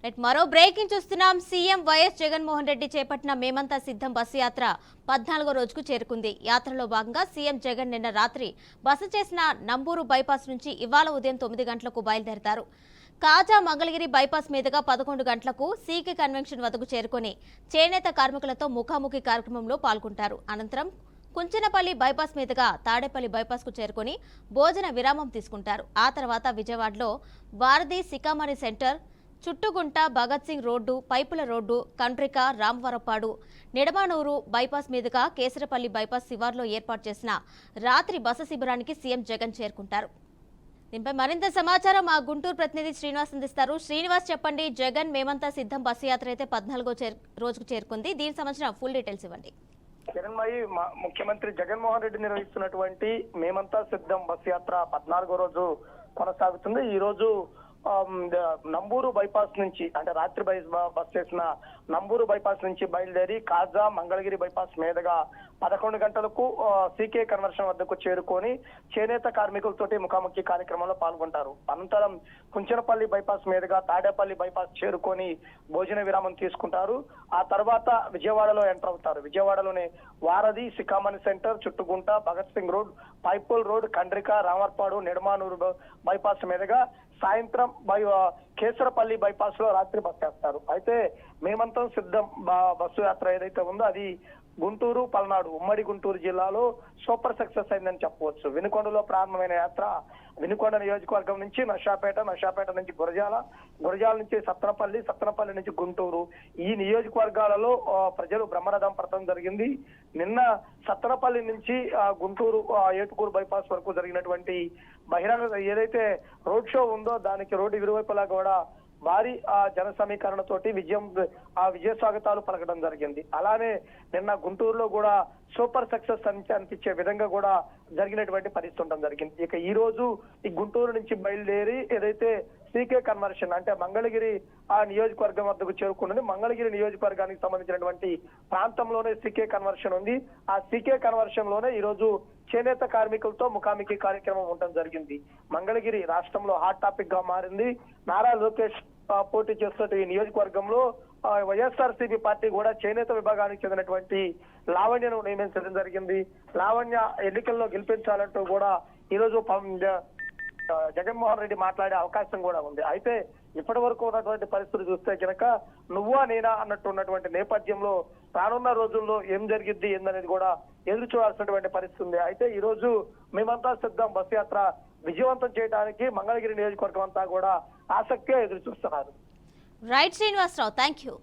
మరో బ్రేకింగ్ చూస్తున్నాం. CM YS Jaganmohan Reddy చేపట్టిన మేమంతా సిద్ధం బస్సు యాత్ర 14వ రోజుకు చేరుకుంది. యాత్రలో భాగంగా సీఎం జగన్ నిన్న రాత్రి బస చేసిన నంబూరు బైపాస్ నుంచి ఇవాళ ఉదయం 9 గంటలకు బయలుదేరతారు. కాజా మంగళగిరి బైపాస్ మీదుగా 11 గంటలకు సీకే కన్వెన్షన్ వద్దకు చేరుకుని చేనేత కార్మికులతో ముఖాముఖి కార్యక్రమంలో పాల్గొంటారు. అనంతరం కుంచనపల్లి బైపాస్ మీదుగా తాడేపల్లి బైపాస్ కు చేరుకుని భోజన విరామం తీసుకుంటారు. ఆ తర్వాత విజయవాడలో భారతీ సికామణి సెంటర్, చుట్టుగుంట, భగత్ సింగ్ రోడ్డు, పైపుల రోడ్డు, కండ్రిక, రామవరపాడు, నిడమానూరు బైపాస్ మీదుగా కేసరపల్లి బైపాస్ శివార్లో ఏర్పాటు చేసిన రాత్రి బస శిబిరానికి సీఎం జగన్ చేరుకుంటారు. దీనిపై మరింత సమాచారం మా గుంటూరు ప్రతినిధి శ్రీనివాస్ అందిస్తారు. శ్రీనివాస్, చెప్పండి. జగన్ మేమంతా సిద్ధం బస్సు యాత్ర అయితే 14వ రోజుకు చేరుకుంది. దీనికి సంబంధించిన ఫుల్ డీటెయిల్స్ ఇవ్వండి. జగన్మయి ముఖ్యమంత్రి జగన్మోహన్ రెడ్డి నిర్వహిస్తున్నటువంటి మేమంతా సిద్ధం బస్సు యాత్ర 14వ రోజు కొనసాగుతుంది. ఈ రోజు నంబూరు బైపాస్ నుంచి, అంటే రాత్రి బస్ చేసిన నంబూరు బైపాస్ నుంచి బయలుదేరి కాజా మంగళగిరి బైపాస్ మీదుగా 11 గంటలకు సీకే కన్వర్షన్ వద్దకు చేరుకొని చేనేత కార్మికులతోటి ముఖాముఖి కార్యక్రమంలో పాల్గొంటారు. అనంతరం కుంచనపల్లి బైపాస్ మీదుగా తాడేపల్లి బైపాస్ చేరుకొని భోజన విరామం తీసుకుంటారు. ఆ తర్వాత విజయవాడలో ఎంటర్ అవుతారు. విజయవాడలోని వారధి సికామణి సెంటర్, చుట్టుగుంట, భగత్ సింగ్ రోడ్, పైపుల్ రోడ్, కండ్రిక, రామర్పాడు, నిడమానూరు బైపాస్ మీదుగా సాయంత్రం కేసరపల్లి బైపాస్ లో రాత్రి బస్ చేస్తారు. అయితే మేమంతా సిద్ధం బస్సు యాత్ర ఏదైతే ఉందో అది గుంటూరు, పల్నాడు, ఉమ్మడి గుంటూరు జిల్లాలో సూపర్ సక్సెస్ అయిందని చెప్పవచ్చు. వినుకొండలో ప్రారంభమైన యాత్ర వినుకొండ నియోజకవర్గం నుంచి నర్సాపేట, నర్సాపేట నుంచి గురజాల నుంచి సత్తనపల్లి నుంచి గుంటూరు, ఈ నియోజకవర్గాలలో ప్రజలు బ్రహ్మరథం పడటం జరిగింది. నిన్న సత్తనపల్లి నుంచి గుంటూరు ఏటుకూరు బైపాస్ వరకు జరిగినటువంటి బహిరంగ ఏదైతే రోడ్ షో ఉందో దానికి రోడ్డు ఇరువైపులా కూడా భారీ జన సమీకరణతోటి విజయ స్వాగతాలు పలకడం జరిగింది. అలానే నిన్న గుంటూరులో కూడా సూపర్ సక్సెస్ అనిపించే విధంగా కూడా జరిగినటువంటి పరిస్థితి ఉండడం జరిగింది. ఇక ఈ రోజు ఈ గుంటూరు నుంచి బయలుదేరి ఏదైతే సీకే కన్వర్షన్, అంటే మంగళగిరి నియోజకవర్గం వద్దకు చేరుకున్నది. మంగళగిరి నియోజకవర్గానికి సంబంధించినటువంటి ప్రాంతంలోనే సీకే కన్వర్షన్ ఉంది. ఆ సీకే కన్వర్షన్ లోనే ఈ రోజు చేనేత కార్మికులతో ముఖాముఖి కార్యక్రమం ఉండడం జరిగింది. మంగళగిరి రాష్ట్రంలో హాట్ టాపిక్ గా మారింది. నారా లోకేష్ పోటీ చేస్తున్న ఈ నియోజకవర్గంలో వైఎస్ఆర్సీపీ పార్టీ కూడా చేనేత విభాగానికి చెందినటువంటి లావణ్యను నియమించడం జరిగింది. లావణ్య ఎన్నికల్లో గెలిపించాలంటూ కూడా ఈ రోజు జగన్మోహన్ రెడ్డి మాట్లాడే అవకాశం కూడా ఉంది. అయితే ఇప్పటి వరకు ఉన్నటువంటి పరిస్థితులు చూస్తే కనుక నువ్వా నేనా అన్నట్టు ఉన్నటువంటి నేపథ్యంలో రానున్న రోజుల్లో ఏం జరిగిద్ది ఏందనేది కూడా ఎదురు చూడాల్సినటువంటి పరిస్థితి ఉంది. అయితే ఈ రోజు మేమంతా సిద్ధం బస్ యాత్ర విజయవంతం చేయడానికి మంగళగిరి నియోజకవర్గం అంతా కూడా ఆసక్తిగా ఎదురు చూస్తున్నారు. Right Srinivasarao, thank you.